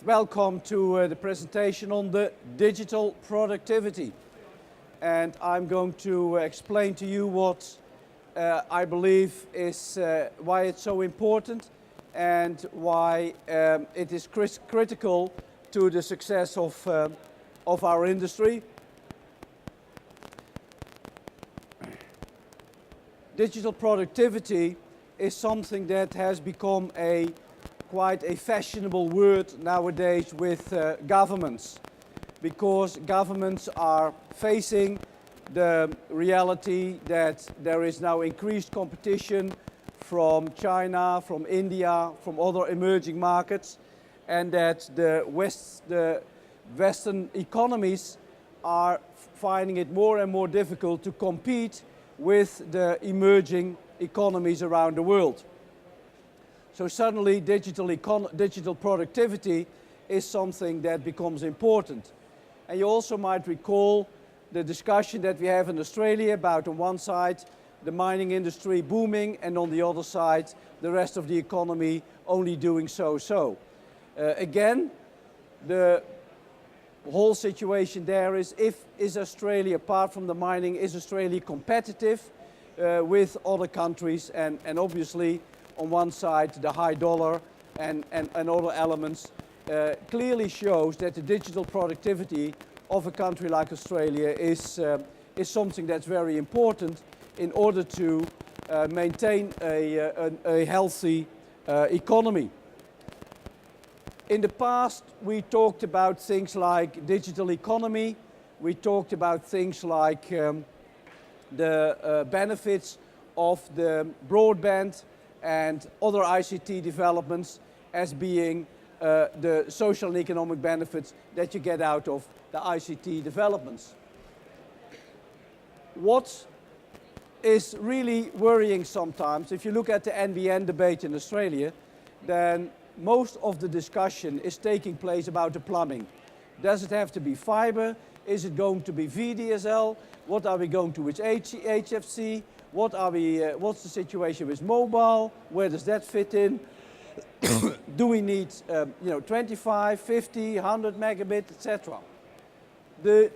welcome to the presentation on the digital productivity. And I'm going to explain to you what I believe is why it's so important and why it is critical to the success of our industry. Digital productivity is something that has become quite a fashionable word nowadays with governments, because governments are facing the reality that there is now increased competition from China, from India, from other emerging markets, and that the Western economies are finding it more and more difficult to compete with the emerging economies around the world. So suddenly digital productivity is something that becomes important. And you also might recall the discussion that we have in Australia about, on one side, the mining industry booming, and on the other side, the rest of the economy only doing so-so. Again, the whole situation there is Australia, apart from the mining, is Australia competitive with other countries? And obviously, on one side, the high dollar and other elements clearly shows that the digital productivity of a country like Australia is something that's very important in order to maintain a healthy economy. In the past, we talked about things like digital economy. We talked about things like the benefits of the broadband and other ICT developments as being the social and economic benefits that you get out of the ICT developments. What is really worrying sometimes, if you look at the NBN debate in Australia, then most of the discussion is taking place about the plumbing. Does it have to be fiber? Is it going to be VDSL? What are we going to with HFC? What's the situation with mobile? Where does that fit in? Do we need 25, 50, 100 megabit, etc.? The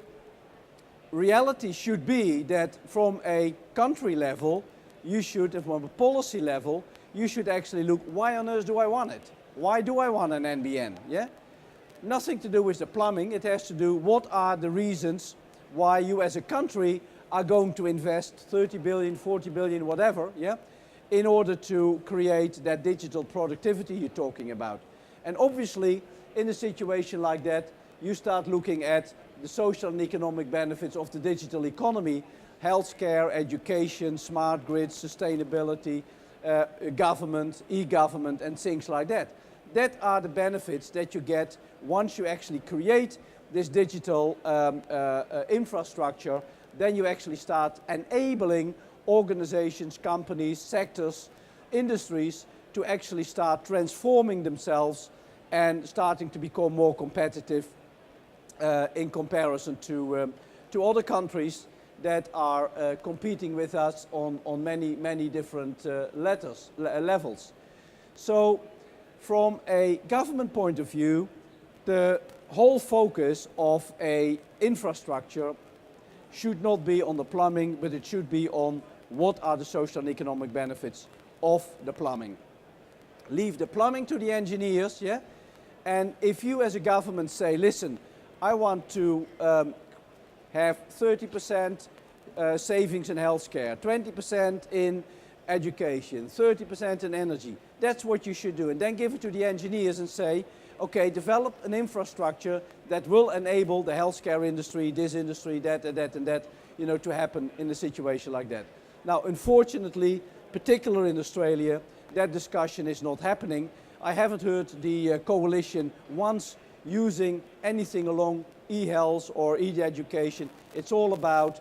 reality should be that from a country level, you should, and from a policy level, you should actually look, why on earth do I want it? Why do I want an NBN? Yeah? Nothing to do with the plumbing. It has to do what are the reasons why you as a country are going to invest 30 billion, 40 billion, whatever, yeah, in order to create that digital productivity you're talking about. And obviously, in a situation like that, you start looking at the social and economic benefits of the digital economy: healthcare, education, smart grids, sustainability, government, e-government, and things like that. That are the benefits that you get once you actually create this digital infrastructure. Then you actually start enabling organizations, companies, sectors, industries to actually start transforming themselves and starting to become more competitive in comparison to other countries that are competing with us on many different levels. So from a government point of view, the whole focus of a infrastructure should not be on the plumbing, but it should be on what are the social and economic benefits of the plumbing. Leave the plumbing to the engineers, yeah? And if you as a government say, listen, I want to have 30% savings in healthcare, 20% in education, 30% in energy, that's what you should do. And then give it to the engineers and say, okay, develop an infrastructure that will enable the healthcare industry, this industry, that, and that, to happen in a situation like that. Now, unfortunately, particularly in Australia, that discussion is not happening. I haven't heard the coalition once using anything along e-health or e-education. It's all about,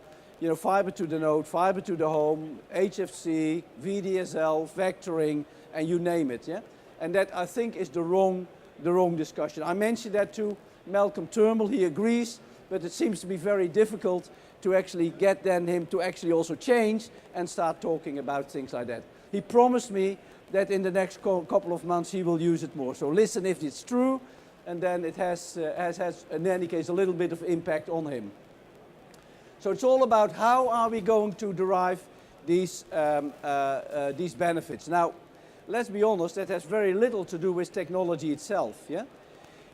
fiber to the node, fiber to the home, HFC, VDSL, vectoring, and you name it, yeah? And that, I think, is the wrong discussion. I mentioned that to Malcolm Turnbull. He agrees, but it seems to be very difficult to actually get him to actually also change and start talking about things like that. He promised me that in the next couple of months he will use it more. So listen, if it's true, and then it has in any case a little bit of impact on him. So it's all about how are we going to derive these benefits. Now, let's be honest, that has very little to do with technology itself. Yeah?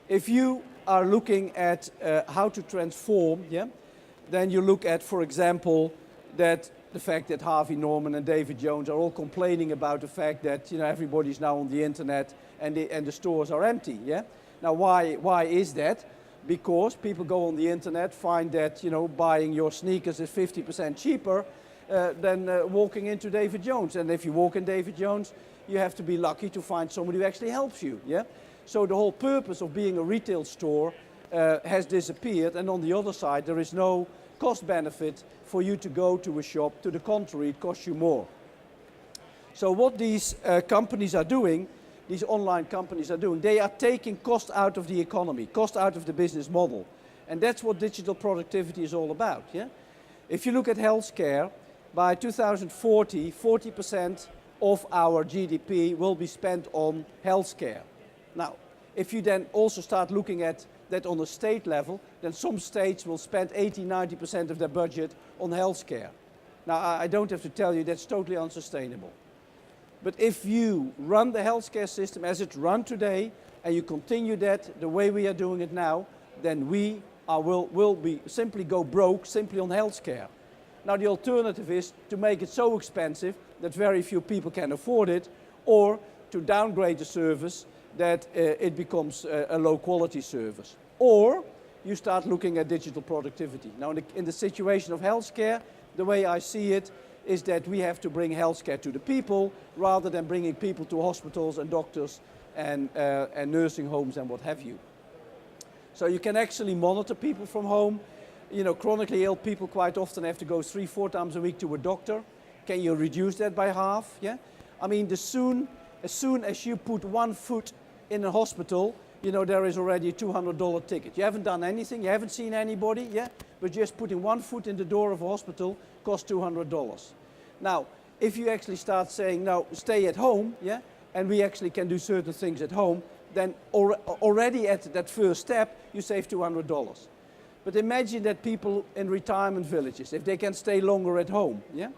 If you are looking at how to transform, yeah, then you look at, for example, that the fact that Harvey Norman and David Jones are all complaining about the fact that everybody's now on the internet and the stores are empty. Yeah? Now, why is that? Because people go on the internet, find that buying your sneakers is 50% cheaper than walking into David Jones. And if you walk in David Jones, you have to be lucky to find somebody who actually helps you. Yeah? So the whole purpose of being a retail store has disappeared, and on the other side there is no cost benefit for you to go to a shop. To the contrary, it costs you more. So what these companies are doing, these online companies are doing, they are taking cost out of the economy, cost out of the business model. And that's what digital productivity is all about. Yeah? If you look at healthcare, by 2040, 40% of our GDP will be spent on healthcare. Now, if you then also start looking at that on a state level, then some states will spend 80–90% of their budget on healthcare. Now, I don't have to tell you that's totally unsustainable. But if you run the healthcare system as it's run today, and you continue that the way we are doing it now, then we will simply go broke simply on healthcare. Now, the alternative is to make it so expensive that very few people can afford it, or to downgrade the service that it becomes a low-quality service. Or you start looking at digital productivity. Now, in the situation of healthcare, the way I see it is that we have to bring healthcare to the people rather than bringing people to hospitals and doctors and nursing homes and what have you. So you can actually monitor people from home. Chronically ill people quite often have to go 3–4 times a week to a doctor. Can you reduce that by half? Yeah? I mean, as soon as you put one foot in a hospital, there is already a $200 ticket. You haven't done anything, you haven't seen anybody, yeah? But just putting one foot in the door of a hospital costs $200. Now, if you actually start saying, now stay at home, yeah, and we actually can do certain things at home, then already at that first step, you save $200. But imagine that people in retirement villages, if they can stay longer at home, yeah?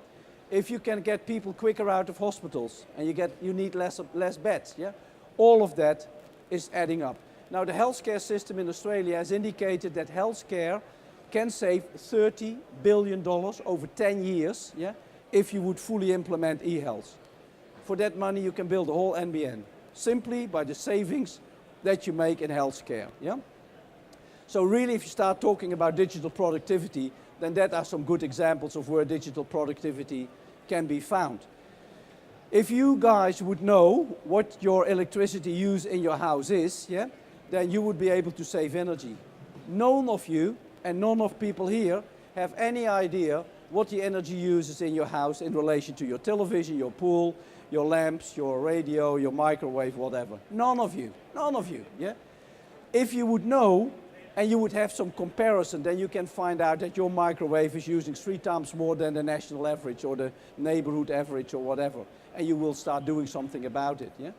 If you can get people quicker out of hospitals and you need less beds, yeah? All of that is adding up. Now, the healthcare system in Australia has indicated that healthcare can save $30 billion over 10 years, yeah, if you would fully implement e-health. For that money, you can build a whole NBN, simply by the savings that you make in healthcare. Yeah? So really, if you start talking about digital productivity, then that are some good examples of where digital productivity can be found. If you guys would know what your electricity use in your house is, yeah, then you would be able to save energy. None of you and none of people here have any idea what the energy use is in your house in relation to your television, your pool, your lamps, your radio, your microwave, whatever. None of you, yeah? If you would know and you would have some comparison, then you can find out that your microwave is using 3 times more than the national average or the neighborhood average or whatever, and you will start doing something about it. Yeah?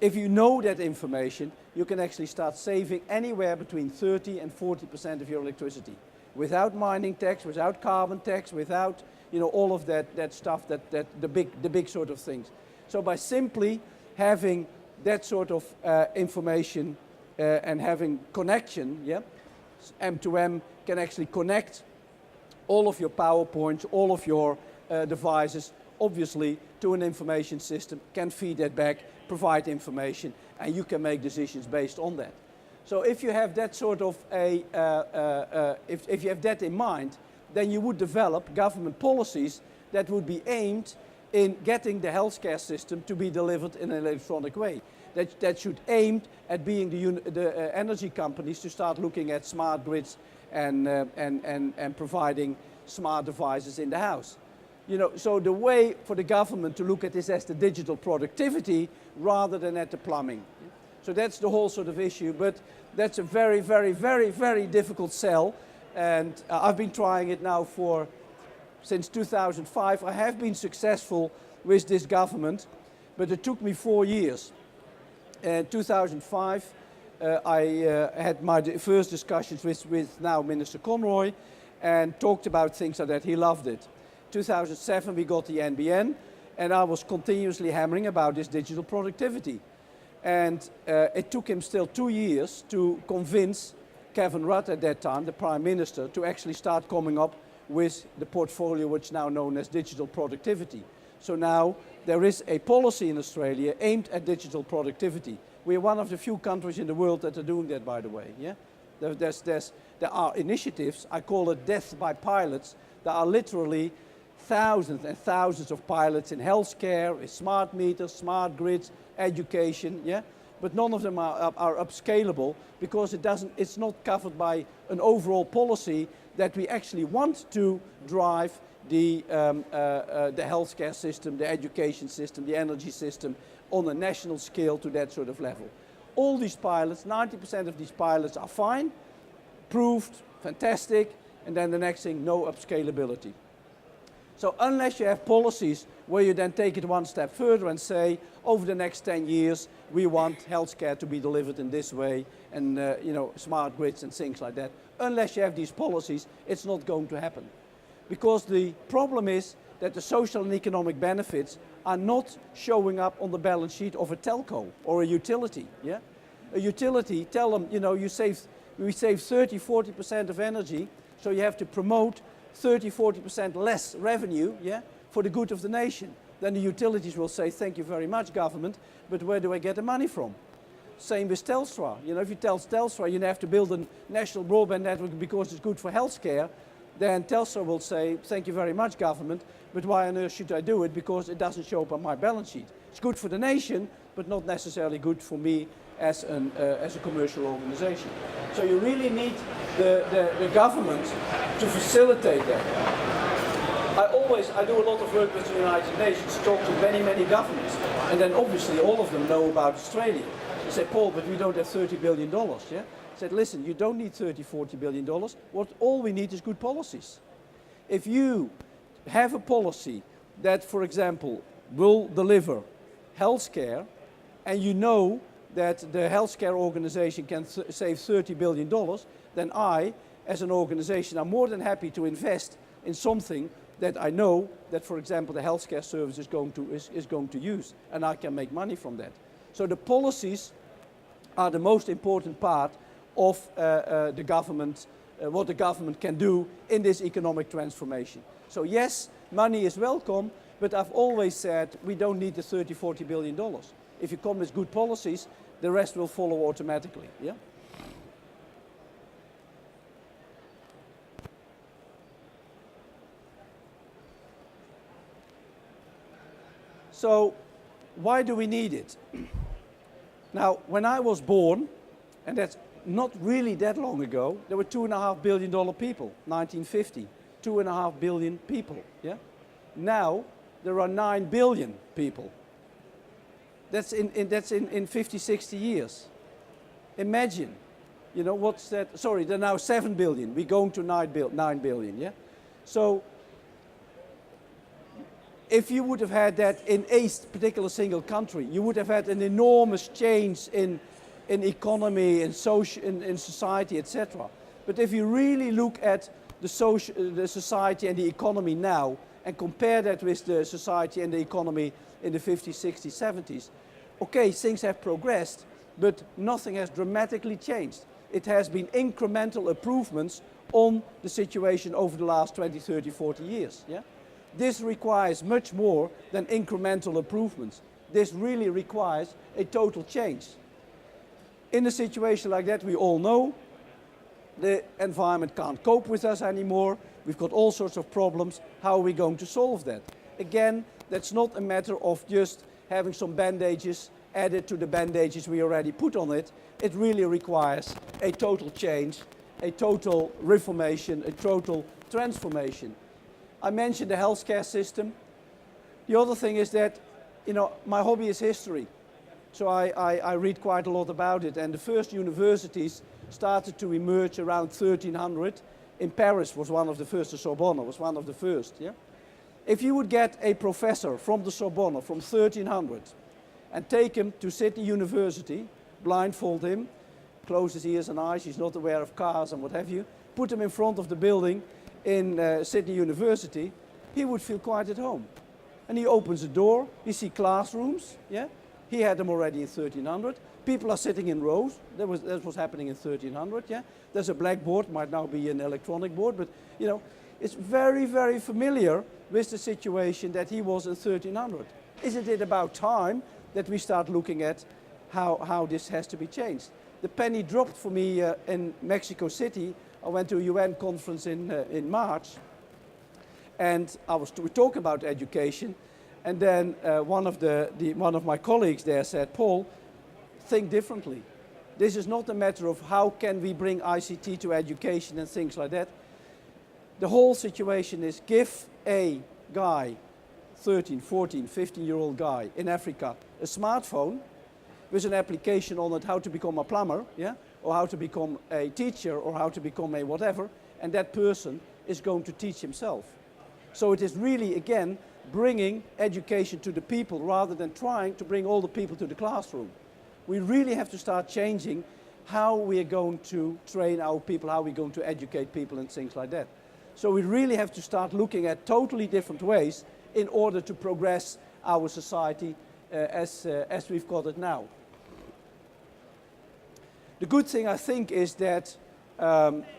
If you know that information, you can actually start saving anywhere between 30 and 40% of your electricity, without mining tax, without carbon tax, without all of that stuff, the big sort of things. So by simply having that sort of information and having connection, yeah, M2M can actually connect all of your PowerPoints, all of your devices, obviously, to an information system, can feed that back, provide information, and you can make decisions based on that. So if you have that sort of if you have that in mind, then you would develop government policies that would be aimed in getting the healthcare system to be delivered in an electronic way. That should aim at being the energy companies to start looking at smart grids and providing smart devices in the house. So the way for the government to look at this as the digital productivity rather than at the plumbing. So that's the whole sort of issue, but that's a very, very, very, very difficult sell. And I've been trying it now since 2005. I have been successful with this government, but it took me 4 years. In 2005, I had my first discussions with now Minister Conroy and talked about things like that. He loved it. 2007 we got the NBN and I was continuously hammering about this digital productivity. And it took him still 2 years to convince Kevin Rudd at that time, the Prime Minister, to actually start coming up with the portfolio which is now known as digital productivity. So now there is a policy in Australia aimed at digital productivity. We are one of the few countries in the world that are doing that, by the way. Yeah? There are initiatives, I call it death by pilots. There are literally thousands and thousands of pilots in healthcare, in smart meters, smart grids, education, yeah? But none of them are upscalable because it's not covered by an overall policy that we actually want to drive the healthcare system, the education system, the energy system on a national scale to that sort of level. All these pilots, 90% of these pilots are fine, proved, fantastic, and then the next thing, no upscalability. So unless you have policies where you then take it one step further and say, over the next 10 years, we want healthcare to be delivered in this way and you know, smart grids and things like that. Unless you have these policies, it's not going to happen. Because the problem is that the social and economic benefits are not showing up on the balance sheet of a telco or a utility. Yeah? A utility, tell them, you know, we save 30–40% of energy, so you have to promote 30–40% less revenue, yeah, for the good of the nation. Then the utilities will say, thank you very much, government, but where do I get the money from? Same with Telstra. You know, if you tell Telstra you have to build a national broadband network because it's good for healthcare, then Telstra will say, thank you very much, government, but why on earth should I do it? Because it doesn't show up on my balance sheet. It's good for the nation, but not necessarily good for me as a commercial organization. So you really need the government to facilitate that. I do a lot of work with the United Nations, talk to many governments, and then obviously all of them know about Australia. They say, Paul, but we don't have $30 billion, yeah? I said, listen, you don't need $30–40 billion. All we need is good policies. If you have a policy that, for example, will deliver healthcare, and you know that the healthcare organization can save $30 billion, then I, as an organization, am more than happy to invest in something that I know that, for example, the healthcare service is going to use, and I can make money from that. So the policies are the most important part of the government, what the government can do in this economic transformation. So yes, money is welcome, but I've always said we don't need the $30–40 billion. If you come with good policies, the rest will follow automatically. Yeah? So why do we need it? Now, when I was born, and that's not really that long ago, there were $2.5 billion people, 1950. 2.5 billion people. Yeah? Now, there are 9 billion people. That's in 50, 60 years. Imagine, you know, what's that? Sorry, there are now 7 billion. We're going to 9 billion, yeah? So, if you would have had that in a particular single country, you would have had an enormous change in economy, in society, etc. But if you really look at the society and the economy now, and compare that with the society and the economy in the 50s, 60s, 70s, okay, things have progressed, but nothing has dramatically changed. It has been incremental improvements on the situation over the last 20, 30, 40 years. Yeah? This requires much more than incremental improvements. This really requires a total change. In a situation like that, we all know the environment can't cope with us anymore. We've got all sorts of problems. How are we going to solve that? Again, that's not a matter of just having some bandages added to the bandages we already put on it. It really requires a total change, a total reformation, a total transformation. I mentioned the healthcare system. The other thing is that, you know, my hobby is history. So I read quite a lot about it. And the first universities started to emerge around 1300. In Paris was one of the first, the Sorbonne was one of the first. Yeah? If you would get a professor from the Sorbonne from 1300 and take him to Sydney University, blindfold him, close his ears and eyes, he's not aware of cars and what have you, put him in front of the building in Sydney University, he would feel quite at home. And he opens the door, he sees classrooms, yeah? He had them already in 1300. People are sitting in rows, that was happening in 1300, yeah? There's a blackboard, might now be an electronic board, but you know, it's very, very familiar with the situation that he was in 1300. Isn't it about time that we start looking at how this has to be changed? The penny dropped for me in Mexico City. I went to a UN conference in March, and we talking about education, and then one of my colleagues there said, Paul, think differently. This is not a matter of how can we bring ICT to education and things like that. The whole situation is give a guy, 13, 14, 15-year-old guy in Africa, a smartphone with an application on it how to become a plumber, yeah? Or how to become a teacher, or how to become a whatever, and that person is going to teach himself. So it is really, again, bringing education to the people rather than trying to bring all the people to the classroom. We really have to start changing how we are going to train our people, how we're going to educate people and things like that. So we really have to start looking at totally different ways in order to progress our society as we've got it now. The good thing, I think, is that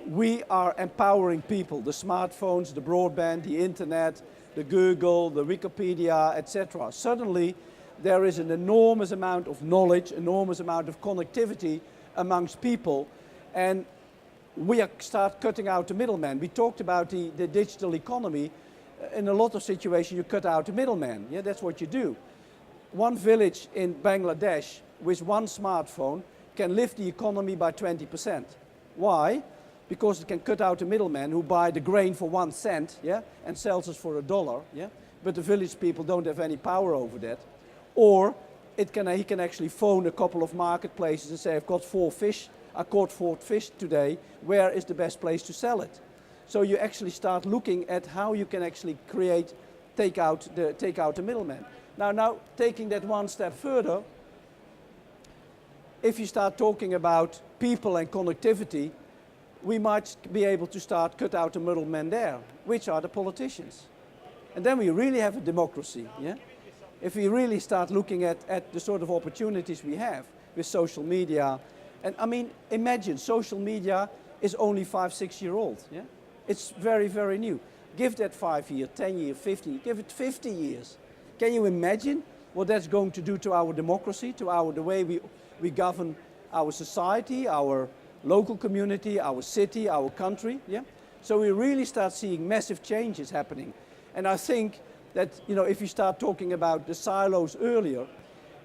we are empowering people. The smartphones, the broadband, the internet, the Google, the Wikipedia, etc. Suddenly, there is an enormous amount of knowledge, enormous amount of connectivity amongst people, and we start cutting out the middleman. We talked about the digital economy. In a lot of situations, you cut out the middleman. Yeah, that's what you do. One village in Bangladesh with one smartphone can lift the economy by 20%. Why? Because it can cut out the middleman who buy the grain for 1 cent, yeah, and sells us for $1, yeah. But the village people don't have any power over that. Or he can actually phone a couple of marketplaces and say, I've got 4 fish, I caught 4 fish today, where is the best place to sell it? So you actually start looking at how you can actually take out the middleman. Now taking that one step further, if you start talking about people and connectivity, we might be able to start cut out the middlemen there, which are the politicians. And then we really have a democracy, yeah? If we really start looking at the sort of opportunities we have with social media. And I mean, imagine social media is only 5, 6 years old, yeah? It's very, very new. Give that 5 years, 10 years, 15, give it 50 years. Can you imagine what that's going to do to our democracy, to the way we govern our society, our local community, our city, our country, yeah? So we really start seeing massive changes happening. And I think that, you know, if you start talking about the silos earlier,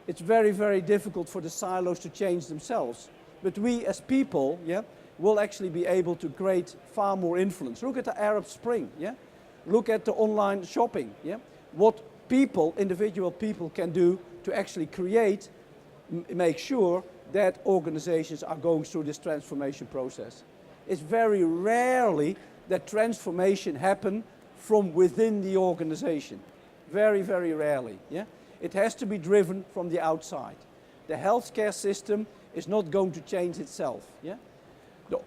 it's very, very difficult for the silos to change themselves. But we as people, yeah, will actually be able to create far more influence. Look at the Arab Spring, yeah? Look at the online shopping, yeah? What people, individual people can do to actually create, make sure that organizations are going through this transformation process. It's very rarely that transformation happens from within the organization. Very, very rarely, yeah? It has to be driven from the outside. The healthcare system is not going to change itself, yeah?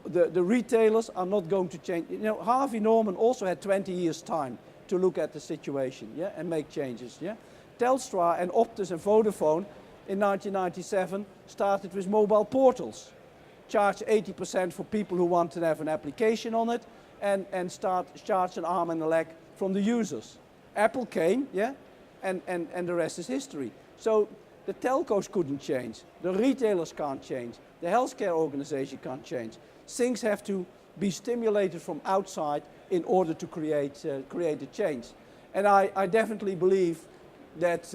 The retailers are not going to change. You know, Harvey Norman also had 20 years time to look at the situation, yeah, and make changes, yeah? Telstra and Optus and Vodafone in 1997 started with mobile portals. Charge 80% for people who want to have an application on it, and charge an arm and a leg from the users. Apple came, yeah, and the rest is history. So the telcos couldn't change, the retailers can't change, the healthcare organization can't change. Things have to be stimulated from outside in order to create a change. And I definitely believe that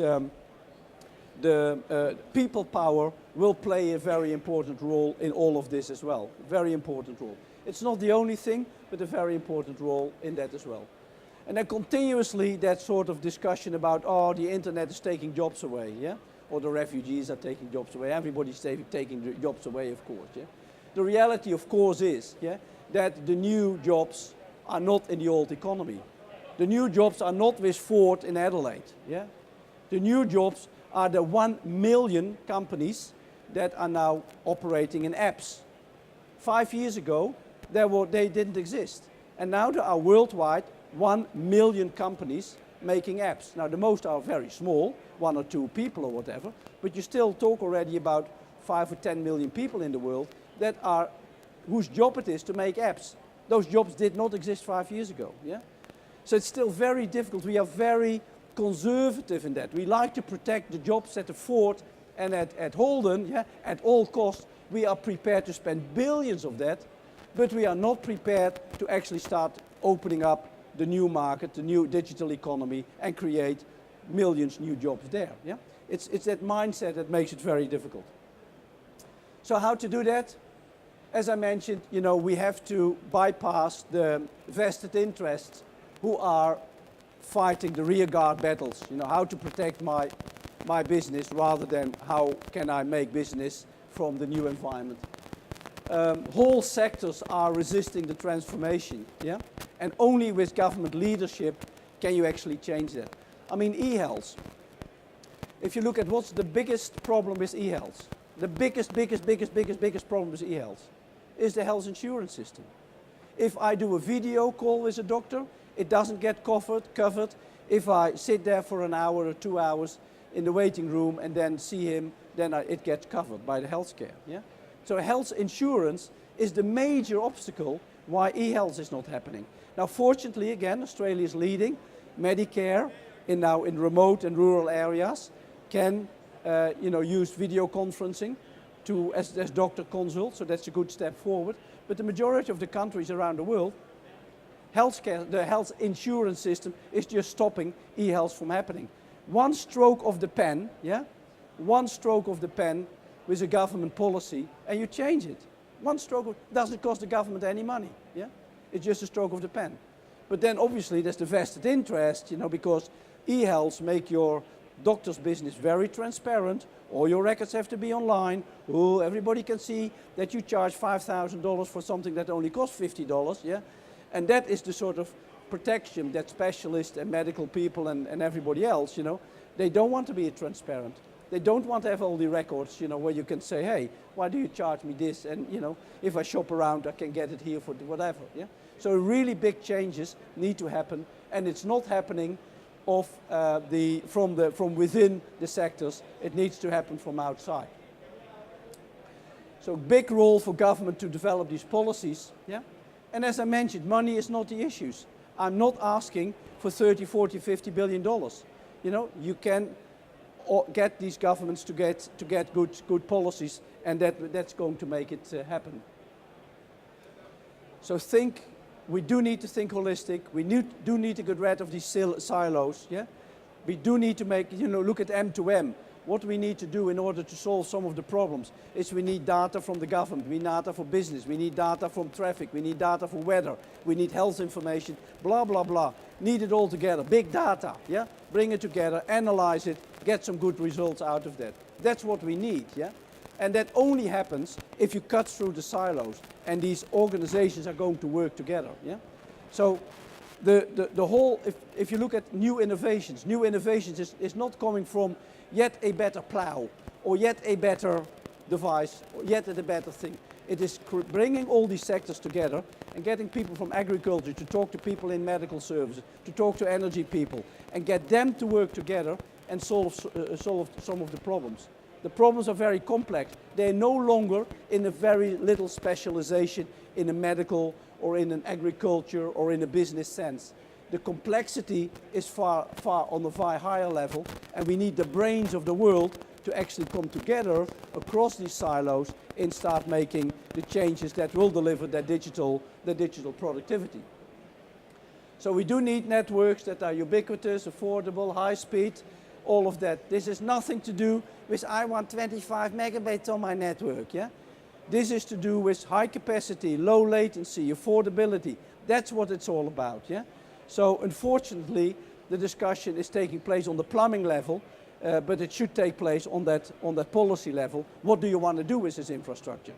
the people power will play a very important role in all of this as well. Very important role. It's not the only thing, but a very important role in that as well. And then continuously that sort of discussion about, oh, the internet is taking jobs away, yeah? Or the refugees are taking jobs away. Everybody's taking jobs away, of course, yeah? The reality, of course, is, yeah, that the new jobs are not in the old economy. The new jobs are not with Ford in Adelaide, yeah? The new jobs are the 1 million companies that are now operating in apps. 5 years ago, they didn't exist. And now there are worldwide 1 million companies making apps. Now the most are very small, 1 or 2 people or whatever, but you still talk already about 5 or 10 million people in the world that are, whose job it is to make apps. Those jobs did not exist 5 years ago, yeah? So it's still very difficult. We are very conservative in that. We like to protect the jobs at the Ford and at Holden, yeah? At all costs. We are prepared to spend billions of that, but we are not prepared to actually start opening up the new market, the new digital economy, and create millions new jobs there, yeah? It's that mindset that makes it very difficult. So how to do that? As I mentioned, you know, we have to bypass the vested interests who are fighting the rearguard battles. You know, how to protect my business rather than how can I make business from the new environment. Whole sectors are resisting the transformation, yeah? And only with government leadership can you actually change that. I mean, e-health. If you look at what's the biggest problem with e-health, the biggest problem with e-health is the health insurance system. If I do a video call with a doctor, it doesn't get covered. If I sit there for an hour or 2 hours in the waiting room and then see him, then it gets covered by the healthcare, yeah? So health insurance is the major obstacle why e-health is not happening. Now, fortunately, again, Australia is leading. Medicare in remote and rural areas can use video conferencing as doctor consult, so that's a good step forward. But the majority of the countries around the world, the health insurance system is just stopping e-health from happening. One stroke of the pen, yeah? One stroke of the pen with a government policy, and you change it. One stroke doesn't cost the government any money, yeah? It's just a stroke of the pen. But then obviously there's the vested interest, you know, because e-health make your doctor's business very transparent. All your records have to be online. Oh, everybody can see that you charge $5,000 for something that only costs $50, yeah? And that is the sort of protection that specialists and medical people and everybody else, you know, they don't want to be transparent. They don't want to have all the records, you know, where you can say, hey, why do you charge me this? And, you know, if I shop around, I can get it here for whatever, yeah? So really big changes need to happen, and it's not happening from within the sectors. It needs to happen from outside. So big role for government to develop these policies, yeah? And as I mentioned, money is not the issues. I'm not asking for 30, 40, 50 billion dollars. You know, you can get these governments to get good policies, and that's going to make it happen. So we do need to think holistic. We do need to get rid of these silos. Yeah, we do need to look at M2M. What we need to do in order to solve some of the problems is we need data from the government, we need data for business, we need data from traffic, we need data for weather, we need health information, blah, blah, blah. Need it all together, big data, yeah? Bring it together, analyze it, get some good results out of that. That's what we need, yeah? And that only happens if you cut through the silos and these organizations are going to work together, yeah? So the whole, if you look at new innovations is not coming from yet a better plow, or yet a better device, or yet a better thing. It is bringing all these sectors together and getting people from agriculture to talk to people in medical services, to talk to energy people, and get them to work together and solve some of the problems. The problems are very complex. They're no longer in a very little specialization in a medical or in an agriculture or in a business sense. The complexity is far on a far higher level, and we need the brains of the world to actually come together across these silos and start making the changes that will deliver the digital productivity. So we do need networks that are ubiquitous, affordable, high speed, all of that. This has nothing to do with I want 25 megabytes on my network, yeah? This is to do with high capacity, low latency, affordability. That's what it's all about, yeah? So unfortunately, the discussion is taking place on the plumbing level, but it should take place on that policy level. What do you want to do with this infrastructure?